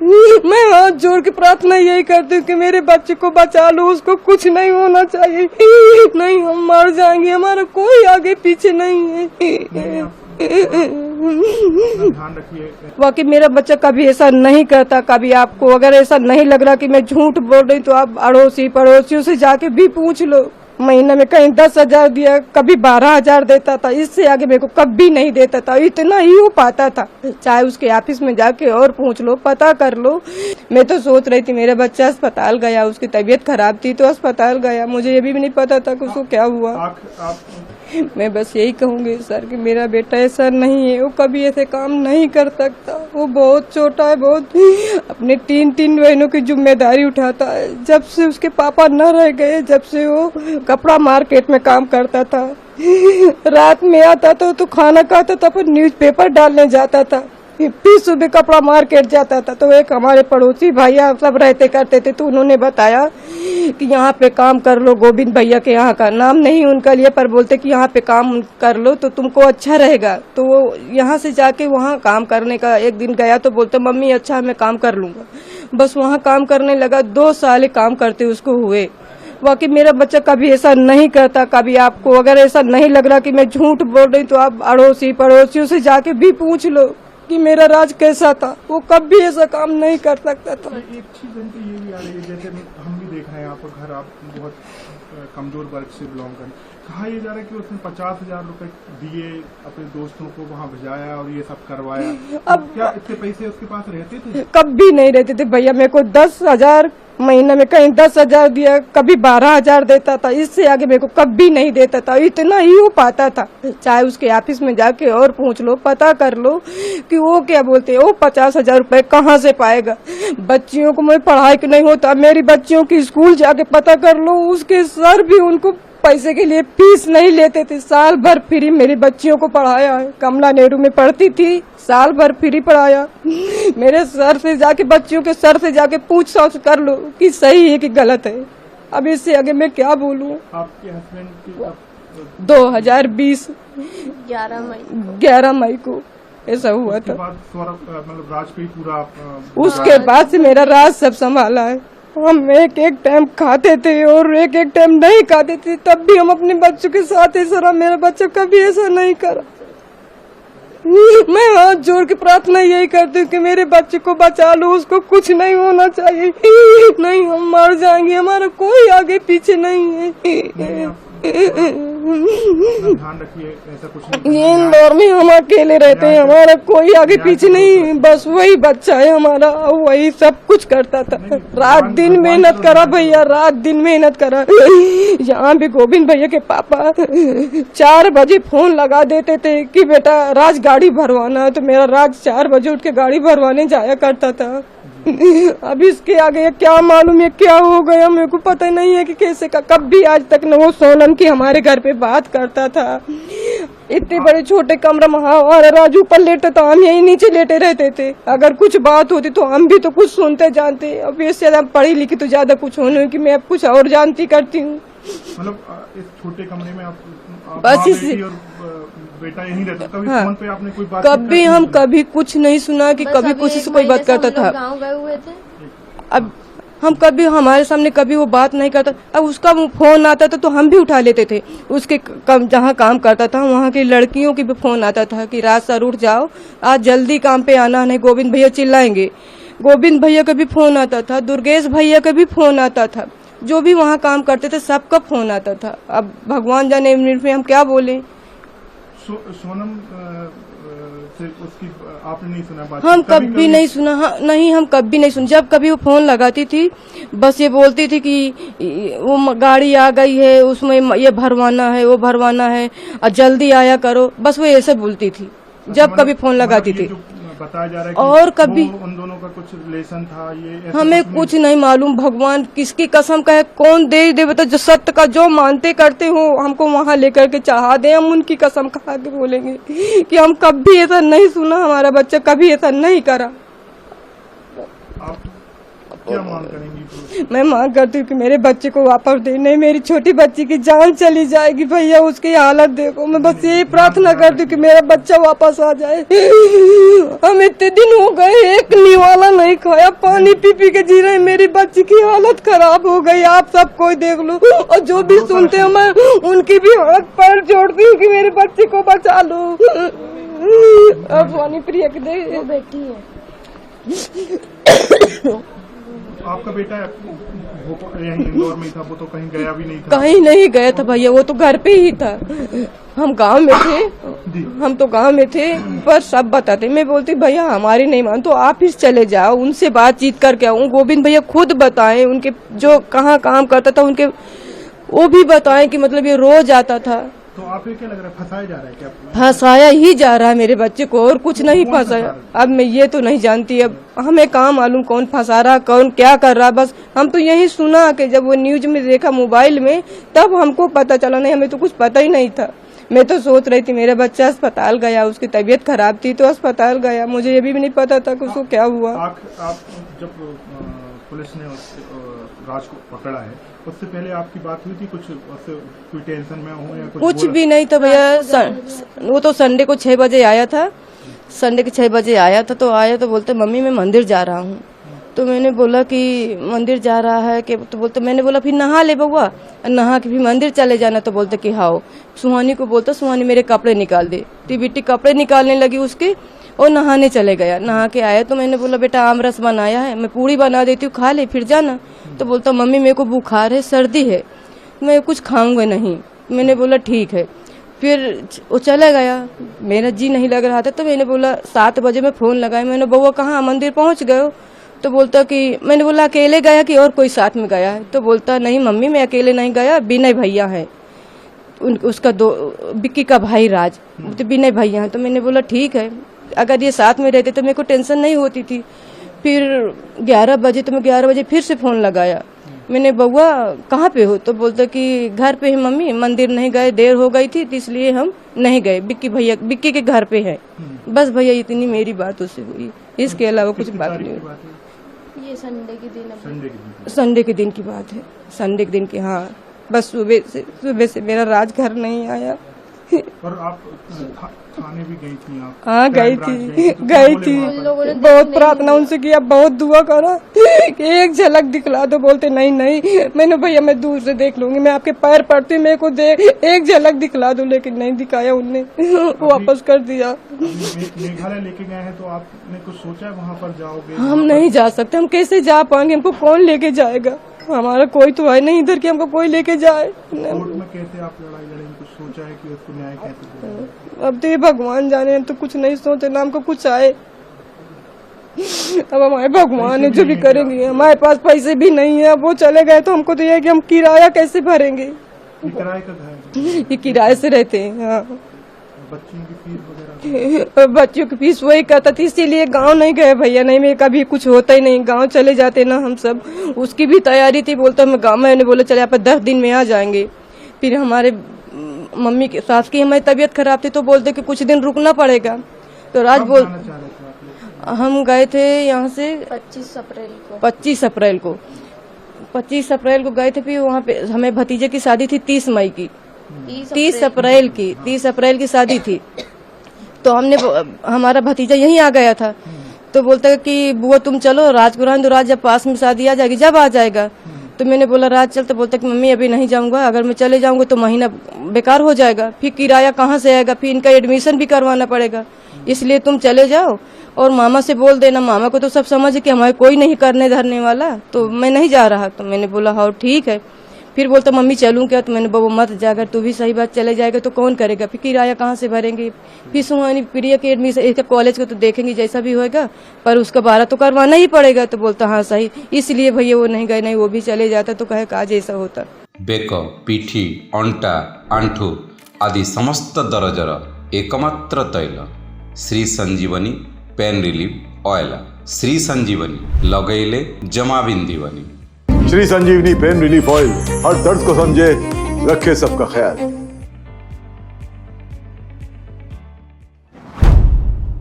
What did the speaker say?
मैं हाथ जोड़ के प्रार्थना यही करती हूँ कि मेरे बच्चे को बचा लो, उसको कुछ नहीं होना चाहिए। नहीं हम मर जाएंगे, हमारा कोई आगे पीछे नहीं है। ध्यान रखिए। बाकी मेरा बच्चा कभी ऐसा नहीं करता। कभी आपको अगर ऐसा नहीं लग रहा कि मैं झूठ बोल रही तो आप अड़ोसी पड़ोसियों से जाके भी पूछ लो। महीने में कहीं 10,000 दिया, कभी 12,000 देता था, इससे आगे मेरे को कभी नहीं देता था। इतना ही हो पाता था। चाहे उसके ऑफिस में जाके और पूछ लो, पता कर लो। मैं तो सोच रही थी मेरा बच्चा अस्पताल गया, उसकी तबीयत खराब थी तो अस्पताल गया। मुझे ये भी नहीं पता था कि उसको क्या हुआ। मैं बस यही कहूँगी सर कि मेरा बेटा ऐसा नहीं है, वो कभी ऐसे काम नहीं कर सकता। वो बहुत छोटा है, बहुत अपने तीन बहनों की जिम्मेदारी उठाता है। जब से उसके पापा न रह गए, जब से वो कपड़ा मार्केट में काम करता था, रात में आता था तो खाना खाता था, फिर न्यूज़पेपर डालने जाता था, फिर सुबह कपड़ा मार्केट जाता था। तो एक हमारे पड़ोसी भैया सब रहते करते थे, तो उन्होंने बताया कि यहाँ पे काम कर लो। गोविंद भैया के यहाँ का नाम नहीं उनका लिए, पर बोलते कि यहाँ पे काम कर लो तो तुमको अच्छा रहेगा। तो वो यहाँ से जाके वहाँ काम करने का एक दिन गया तो बोलते मम्मी अच्छा मैं काम कर लूँगा। बस वहाँ काम करने लगा, 2 साल काम करते उसको हुए। बाकी मेरा बच्चा कभी ऐसा नहीं करता। कभी आपको अगर ऐसा नहीं लग रहा कि मैं झूठ बोल रही तो आप अड़ोसी पड़ोसियों से जाके भी पूछ लो कि मेरा राज कैसा था। वो कभी ऐसा काम नहीं कर सकता था। एक चीज ये भी आ रही है, जैसे हम भी देख रहे हैं आपका घर, आप बहुत कमजोर वर्ग से बिलोंग करें। कहा यह जा रहा है कि उसने 50,000 रुपए दिए, अपने दोस्तों को वहाँ भेजाया और ये सब करवाया। अब क्या इतने पैसे उसके पास रहते थे? कभी नहीं रहते थे भैया। मेरे को 10,000 महीने में कहीं 10,000 दिया, कभी 12,000 देता था, इससे आगे मेरे को कभी नहीं देता था। इतना ही हो पाता था। चाहे उसके ऑफिस में जाके और पूछ लो, पता कर लो कि वो क्या बोलते हैं, वो 50,000 रुपए कहाँ से पाएगा। बच्चियों को मैं पढ़ाई के नहीं होता, मेरी बच्चियों की स्कूल जाके पता कर लो, उसके सर भी उनको पैसे के लिए फीस नहीं लेते थे। साल भर फ्री मेरी बच्चियों को पढ़ाया है। कमला नेहरू में पढ़ती थी, साल भर फ्री पढ़ाया। मेरे सर से जाके, बच्चियों के सर से जाके पूछ कर लो कि सही है कि गलत है। अब इससे आगे मैं क्या बोलूँ। आपके हस्बैंड की 2020 11 मई को ऐसा हुआ था। मतलब राज पे ही पूरा उसके बाद से मेरा राज सब संभाला है। हम एक टाइम खाते थे और एक टाइम नहीं खाते थे, तब भी हम अपने बच्चों के साथ ऐसा रहा। मेरा बच्चा कभी ऐसा नहीं करा। मैं हाथ जोड़ के प्रार्थना यही करती हूँ कि मेरे बच्चे को बचा लो, उसको कुछ नहीं होना चाहिए। नहीं हम मर जाएंगे, हमारा कोई आगे पीछे नहीं है। ध्यान रखिए, ऐसा कुछ नहीं। ये इंदौर में हम अकेले रहते हैं, हमारा कोई आगे पीछे नहीं, बस वही बच्चा है हमारा, वही सब कुछ करता था। रात दिन मेहनत करा भैया, रात दिन मेहनत करा। यहाँ भी गोविंद भैया के पापा 4 बजे फोन लगा देते थे कि बेटा राज गाड़ी भरवाना है, तो मेरा राज 4 बजे उठ के गाड़ी भरवाने जाया करता था। अब इसके आगे क्या मालूम है क्या हो गया, मेरे को पता नहीं है कि कैसे का। कभी आज तक न वो सोनम की हमारे घर पे बात करता था। इतने बड़े छोटे कमरा में हमारा राजू ऊपर लेटा था, हम यही नीचे लेटे रहते थे। अगर कुछ बात होती तो हम भी तो कुछ सुनते जानते। अब इससे ज्यादा पढ़ी लिखी तो ज्यादा कुछ होने की मैं अब कुछ और जानती करती हूँ। मतलब इस छोटे कमरे में आप बस इस बेटा यहीं रहता। कभी फोन पे आपने कोई बात? कभी हम कभी कुछ नहीं सुना कि कभी कुछ से कोई बात करता था। गाँव गए हुए थे। अब हम कभी हमारे सामने कभी वो बात नहीं करता। अब उसका वो फोन आता था तो हम भी उठा लेते थे। उसके जहाँ काम करता था वहाँ की लड़कियों की भी फोन आता था कि राज सर उठ जाओ, आज जल्दी काम पे आना, नहीं गोविंद भैया चिल्लाएंगे। गोविंद भैया का भी फोन आता था, दुर्गेश भैया का भी फोन आता था। जो भी वहाँ काम करते थे सबका फोन आता था। अब भगवान जाने में हम क्या बोले। सोनम से उसकी आपने नहीं सुना बात? हम कभी नहीं सुना। हाँ, नहीं हम कभी नहीं सुना। जब कभी वो फोन लगाती थी बस ये बोलती थी कि वो गाड़ी आ गई है, उसमें ये भरवाना है, वो भरवाना है और जल्दी आया करो, बस वो ऐसे बोलती थी जब कभी फोन लगाती थी। बताया जा रहा है और कभी उन दोनों का कुछ रिलेशन था, ये हमें कुछ नहीं मालूम। भगवान किसकी कसम का है, कौन दे देवता जो सत्य का जो मानते करते हो हमको वहाँ लेकर के चढ़ा दे, हम उनकी कसम खा के बोलेंगे कि हम कभी ऐसा नहीं सुना, हमारा बच्चा कभी ऐसा नहीं करा। आप क्या मांग करेंगी? मैं मांग करती हूँ कि मेरे बच्चे को वापस दे, नहीं मेरी छोटी बच्ची की जान चली जाएगी भैया, उसकी हालत देखो। मैं बस यही प्रार्थना करती हूँ कि मेरा बच्चा वापस आ जाए। हम इतने दिन हो गए एक निवाला नहीं खाया, पानी पी पी के जी रहे, मेरी बच्ची की हालत खराब हो गई। आप सब कोई देख लो, और जो भी सुनते हो मैं उनकी भी हाथ पैर जोड़ती हूँ कि मेरे बच्चे को बचा लो। अब वानी प्रिया की वो बेटी है। आपका बेटा यहीं इंदौर में ही था, वो तो कहीं गया भी नहीं था? कहीं नहीं गया था भैया, वो तो घर पे ही था। हम गांव में थे, हम तो गांव में थे, पर सब बताते। मैं बोलती भैया हमारी नहीं मान तो आप ही चले जाओ, उनसे बातचीत करके आऊँ। गोविंद भैया खुद बताएं, उनके जो कहाँ काम करता था उनके वो भी बताएं कि मतलब ये रोज आता था। तो आप ये क्या लग रहा है, फंसाया जा रहा है क्या? फंसाया ही जा रहा है मेरे बच्चे को, और कुछ नहीं फंसाया। अब मैं ये तो नहीं जानती, अब हमें कहाँ मालूम कौन फंसा रहा, कौन क्या कर रहा। बस हम तो यही सुना कि जब वो न्यूज में देखा मोबाइल में, तब हमको पता चला। नहीं हमें तो कुछ पता ही नहीं था। मैं तो सोच रही थी मेरा बच्चा अस्पताल गया, उसकी तबीयत खराब थी तो अस्पताल गया, मुझे ये भी नहीं पता था कि उसको क्या हुआ। आप जब पुलिस ने राज को पकड़ा है, उससे पहले आपकी बात हुई थी कुछ, उससे कोई टेंशन में हो या कुछ भी नहीं था भैया। वो तो संडे को 6 बजे आया था, संडे के 6 बजे आया था। तो आया तो बोलते मम्मी मैं मंदिर जा रहा हूँ। तो मैंने बोला कि मंदिर जा रहा है कि, तो बोलते, मैंने बोला फिर नहा ले बउआ, नहा के फिर मंदिर चले जाना। तो बोलते कि हाँ। सुहानी को बोलता सुहानी मेरे कपड़े निकाल दे। तो बेटी कपड़े निकालने लगी उसके, और नहाने चले गया। नहा के आया तो मैंने बोला बेटा आम रस बनाया है, मैं पूरी बना देती हूँ, खा ले फिर जाना। तो बोलता मम्मी मेरे को बुखार है, सर्दी है, मैं कुछ खाऊंगा नहीं। मैंने बोला ठीक है। फिर वो चला गया, मेरा जी नहीं लग रहा था। तो मैंने बोला 7 बजे मैं फोन लगाया, मैंने बउआ कहाँ, मंदिर पहुंच गए हो? तो बोलता कि, मैंने बोला अकेले गया कि और कोई साथ में गया है? तो बोलता नहीं मम्मी मैं अकेले नहीं गया, विनय भैया है, उसका बिक्की का भाई राज, तो विनय भैया है। तो मैंने बोला ठीक है, अगर ये साथ में रहते तो मेरे को टेंशन नहीं होती थी। फिर 11 बजे, तो मैं 11 बजे फिर से फोन लगाया, मैंने बउआ कहाँ पे हो? तो बोलता कि घर पे है मम्मी, मंदिर नहीं गए, देर हो गई थी तो इसलिए हम नहीं गए, बिक्की के घर पे है। बस भैया इतनी मेरी बात उससे हुई, इसके अलावा कुछ बात नहीं हुई। ये संडे के दिन संडे के दिन की बात है, संडे के दिन की। हाँ बस सुबह से मेरा राज घर नहीं आया। और आप थाने भी गई थी आप? हाँ गई थी, बहुत प्रार्थना उनसे किया, बहुत दुआ करा कि एक झलक दिखला दो। बोलते नहीं मैंने भैया मैं दूर से देख लूंगी, मैं आपके पैर पड़ती मेरे को एक झलक दिखला दो, लेकिन नहीं दिखाया उनने, वापस कर दिया। मेघालय लेके गए हैं तो आपने कुछ सोचा है वहाँ पर जाओगे? हम नहीं जा सकते, हम कैसे जा पाएंगे, हमको कौन लेके जाएगा? हमारा कोई तो है नहीं इधर कि हमको कोई लेके जाए। कोर्ट में कैसे आप लड़ाई लड़ेंगे, कुछ सोचा है कि उसको न्याय कैसे देंगे? अब तो ये भगवान जाने, हम तो कुछ नहीं सोचे ना हमको कुछ आए। अब हमारे भगवान है जो भी करेंगे। हमारे पास पैसे भी नहीं है, अब वो चले गए तो हमको तो ये है कि हम किराया कैसे भरेंगे? किराए का घर? ये किराए से रहते हैं। हाँ बच्चियों की फीस वगैरह? बच्चियों की फीस वही करता थी, इसीलिए गांव नहीं गए भैया, नहीं मैं कभी कुछ होता ही नहीं, गांव चले जाते ना हम सब। उसकी भी तैयारी थी, बोलता मैं गांव में, मैंने बोला चले आप 10 दिन में आ जाएंगे। फिर हमारे मम्मी के सास की हमारी तबीयत खराब थी तो बोलते कि कुछ दिन रुकना पड़ेगा। तो राज बोल, हम गए थे यहाँ से 25 अप्रैल को गए थे। फिर वहाँ पे हमें भतीजे की शादी थी 30 मई की, 30 अप्रैल की शादी थी। तो हमने, हमारा भतीजा यहीं आ गया था। तो बोलता कि बुआ तुम चलो राज को रहने दो, राज जब पास में शादी आ जाएगी जब आ जाएगा। तो मैंने बोला राज चल। तो बोलता कि मम्मी अभी नहीं जाऊंगा, अगर मैं चले जाऊंगा तो महीना बेकार हो जाएगा, फिर किराया कहाँ से आएगा, फिर इनका एडमिशन भी करवाना पड़ेगा, इसलिए तुम चले जाओ और मामा से बोल देना। मामा को तो सब समझ कि हमारे कोई नहीं करने धरने वाला, तो मैं नहीं जा रहा। तो मैंने बोला हाँ ठीक है। फिर बोलता मम्मी चलूं क्या? तो मैंने बबू मत जा, अगर तू भी सही बात चले जाएगा तो कौन करेगा, फिर किराया कहाँ से भरेंगे। फिर सुहानी प्रिया के एडमिशन कॉलेज को तो देखेंगे जैसा भी होएगा, पर उसका 12 तो करवाना ही पड़ेगा। तो बोलता हाँ सही, इसलिए भैया वो नहीं गए, नहीं वो भी चले जाता तो कहे काज ऐसा होता। बेक, पिठी, अंटा, आंठू आदि समस्त दरजर एकमात्र तैल श्री संजीवनी पेन रिलीफ ऑयल। श्री संजीवनी लगैले जमा बिंदीवनी। श्री संजीवनी पेन रिलीफ ऑयल हर दर्द को समझे, रखे सबका ख्याल।